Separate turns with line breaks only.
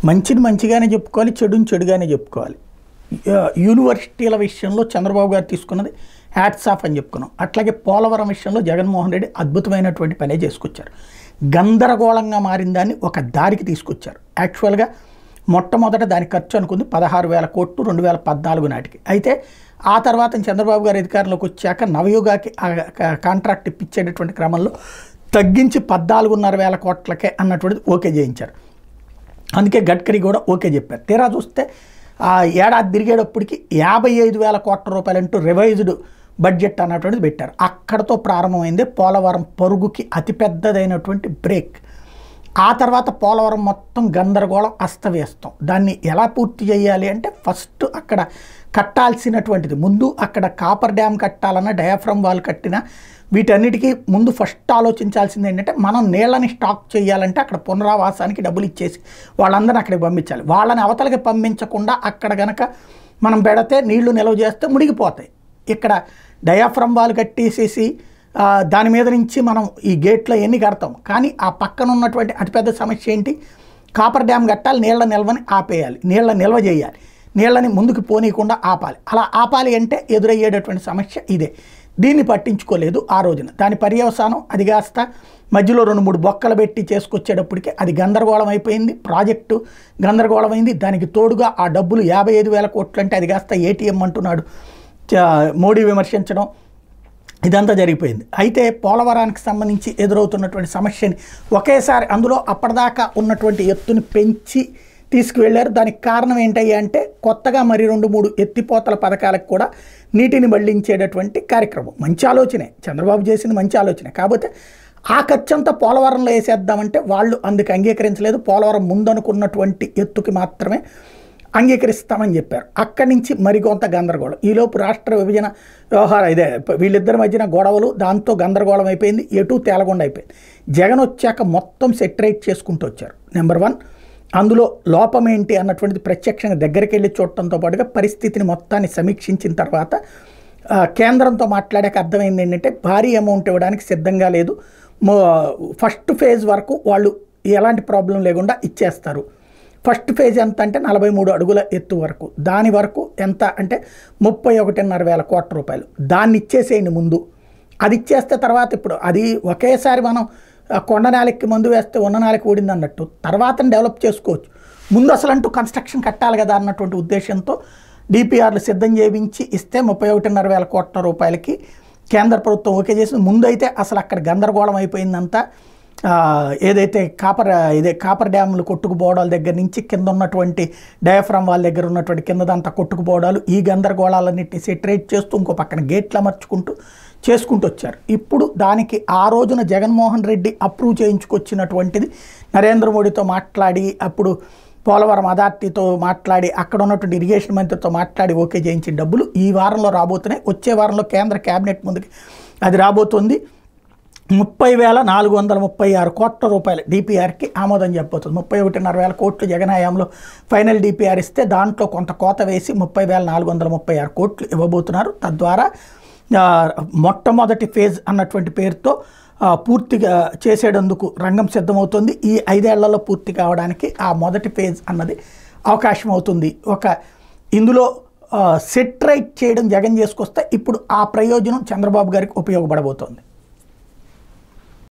మంచిని మంచిగానే చెప్పుకోవాలి, చెడుని చెడుగానే చెప్పుకోవాలి. యూనివర్సిటీల విషయంలో చంద్రబాబు గారు తీసుకున్నది హ్యాట్స్ ఆఫ్ అని చెప్పుకున్నాం. అట్లాగే పోలవరం విషయంలో జగన్మోహన్ రెడ్డి అద్భుతమైనటువంటి పనే చేసుకొచ్చారు. గందరగోళంగా మారిన దాన్ని ఒక దారికి తీసుకొచ్చారు. యాక్చువల్గా మొట్టమొదట దాని ఖర్చు అనుకుంది 16,000 కోట్లు 2014 నాటికి. అయితే ఆ తర్వాత చంద్రబాబు గారు అధికారంలోకి వచ్చాక నవయుగాకి కాంట్రాక్ట్ ఇప్పించేటటువంటి క్రమంలో తగ్గించి 14,500 కోట్లకే అన్నటువంటిది ఓకే చేయించారు. అందుకే గడ్కరీ కూడా ఓకే చెప్పారు. తీరా చూస్తే ఆ ఏడాది తిరిగేటప్పటికి 55,000 కోట్ల రూపాయలు అంటూ రివైజ్డ్ బడ్జెట్ అన్నటువంటిది పెట్టారు. అక్కడతో ప్రారంభమైంది పోలవరం పరుగుకి అతిపెద్దదైనటువంటి బ్రేక్. ఆ తర్వాత పోలవరం మొత్తం గందరగోళం, అస్తవ్యస్తం. దాన్ని ఎలా పూర్తి చేయాలి అంటే ఫస్ట్ అక్కడ కట్టాల్సినటువంటిది ముందు అక్కడ కాపర్ డ్యామ్ కట్టాలన్నా డయాఫ్రమ్ వాల్ కట్టినా వీటన్నిటికీ ముందు ఫస్ట్ ఆలోచించాల్సింది ఏంటంటే మనం నీళ్ళని స్టాక్ చేయాలంటే అక్కడ పునరావాసానికి డబ్బులు ఇచ్చేసి వాళ్ళందరినీ అక్కడికి పంపించాలి. వాళ్ళని అవతలకి పంపించకుండా అక్కడ గనక మనం పెడితే నీళ్లు నిల్వ చేస్తే మునిగిపోతాయి. ఇక్కడ డయాఫ్రమ్ వాల్ కట్టేసేసి దాని మీద నుంచి మనం ఈ గేట్లో ఎన్ని కడతాం. కానీ ఆ పక్కన ఉన్నటువంటి అతిపెద్ద సమస్య ఏంటి? కాపర్ డ్యామ్ కట్టాలి, నీళ్ల నిల్వని ఆపేయాలి, నీళ్ల నిల్వ చేయాలి, నీళ్ళని ముందుకు పోనీయకుండా ఆపాలి. అలా ఆపాలి అంటే ఎదురయ్యేటటువంటి సమస్య ఇదే. దీన్ని పట్టించుకోలేదు ఆ రోజున. దాని పర్యవసానం అది కాస్త మధ్యలో 2-3 బొక్కలు పెట్టి చేసుకొచ్చేటప్పటికే అది గందరగోళం అయిపోయింది. ప్రాజెక్టు గందరగోళమైంది. దానికి తోడుగా ఆ డబ్బులు 55,000 కోట్లు అంటే అది కాస్త ఏటీఎం అంటున్నాడు మోడీ విమర్శించడం, ఇదంతా జరిగిపోయింది. అయితే పోలవరానికి సంబంధించి ఎదురవుతున్నటువంటి సమస్యని ఒకేసారి అందులో అప్పటిదాకా ఉన్నటువంటి ఎత్తుని పెంచి తీసుకువెళ్ళారు. దానికి కారణం ఏంటయ్యా అంటే కొత్తగా మరి 2-3 ఎత్తిపోతల పథకాలకు కూడా నీటిని మళ్లించేటటువంటి కార్యక్రమం. మంచి ఆలోచనే, చంద్రబాబు చేసింది మంచి ఆలోచనే. కాకపోతే ఆ ఖర్చంతా పోలవరంలో వేసేద్దామంటే వాళ్ళు అందుకు అంగీకరించలేదు. పోలవరం ముందనుకున్నటువంటి ఎత్తుకి మాత్రమే అంగీకరిస్తామని చెప్పారు. అక్కడి నుంచి మరికొంత గందరగోళం. ఈలోపు రాష్ట్ర విభజన వ్యవహారం ఇదే, వీళ్ళిద్దరి మధ్యన గొడవలు, దాంతో గందరగోళం అయిపోయింది. ఎటు తేలకుండా అయిపోయింది. జగన్ వచ్చాక మొత్తం సెటరేట్ చేసుకుంటూ వచ్చారు. నెంబర్ 1 అందులో లోపం ఏంటి అన్నటువంటిది ప్రత్యక్షంగా దగ్గరికి వెళ్ళి చూడటంతో పాటుగా పరిస్థితిని మొత్తాన్ని సమీక్షించిన తర్వాత కేంద్రంతో మాట్లాడాక అర్థమైంది ఏంటంటే భారీ అమౌంట్ ఇవ్వడానికి సిద్ధంగా లేదు. ఫస్ట్ ఫేజ్ వరకు వాళ్ళు ఎలాంటి ప్రాబ్లం లేకుండా ఇచ్చేస్తారు. ఫస్ట్ ఫేజ్ ఎంత అంటే 43 అడుగుల ఎత్తు వరకు, దాని వరకు ఎంత అంటే 31,500 కోట్ల రూపాయలు. దాన్ని ఇచ్చేసేయండి ముందు. అది ఇచ్చేస్తే తర్వాత ఇప్పుడు అది ఒకేసారి మనం కొండ నేలకి మందు వేస్తే ఉన్న నేలకి ఊడింది అన్నట్టు తర్వాత డెవలప్ చేసుకోవచ్చు. ముందు అసలు అంటూ కన్స్ట్రక్షన్ కట్టాలి కదా అన్నటువంటి ఉద్దేశంతో డిపిఆర్లు సిద్ధం చేయించి ఇస్తే 31,500 కోట్ల రూపాయలకి కేంద్ర ప్రభుత్వం ఓకే చేసింది. ముందు అయితే అసలు అక్కడ గందరగోళం అయిపోయిందంతా. ఏదైతే కాపర్ డ్యాములు కొట్టుకుపోవడాల దగ్గర నుంచి కింద ఉన్నటువంటి డయాఫ్రమ్ వాళ్ళ దగ్గర ఉన్నటువంటి కిందదంతా కొట్టుకుపోవడాలు, ఈ గందరగోళాలన్నింటినీ సెటరేట్ చేస్తూ ఇంకో పక్కన గేట్లు అమర్చుకుంటూ చేసుకుంటూ వచ్చారు. ఇప్పుడు దానికి ఆ రోజున జగన్మోహన్ రెడ్డి అప్రూవ్ చేయించుకొచ్చినటువంటిది నరేంద్ర మోడీతో మాట్లాడి, అప్పుడు పోలవరం అథారిటీతో మాట్లాడి, అక్కడ ఉన్నటువంటి ఇరిగేషన్ మంత్రితో మాట్లాడి ఓకే చేయించిన డబ్బులు ఈ వారంలో రాబోతున్నాయి. వచ్చే వారంలో కేంద్ర కేబినెట్ ముందుకి అది రాబోతుంది. 30,436 కోట్ల రూపాయలు డిపిఆర్కి ఆమోదం చెప్పబోతుంది. 31,500 కోట్లు జగన్ హయాంలో ఫైనల్ డిపిఆర్ ఇస్తే దాంట్లో కొంత కోత వేసి 30,436 కోట్లు ఇవ్వబోతున్నారు. తద్వారా మొట్టమొదటి ఫేజ్ అన్నటువంటి పేరుతో పూర్తిగా చేసేటందుకు రంగం సిద్ధమవుతుంది. ఈ 5 ఏళ్లలో పూర్తి కావడానికి ఆ మొదటి ఫేజ్ అన్నది అవకాశం అవుతుంది. ఇందులో సెటరైట్ చేయడం జగన్ చేసుకొస్తే ఇప్పుడు ఆ ప్రయోజనం చంద్రబాబు గారికి ఉపయోగపడబోతోంది.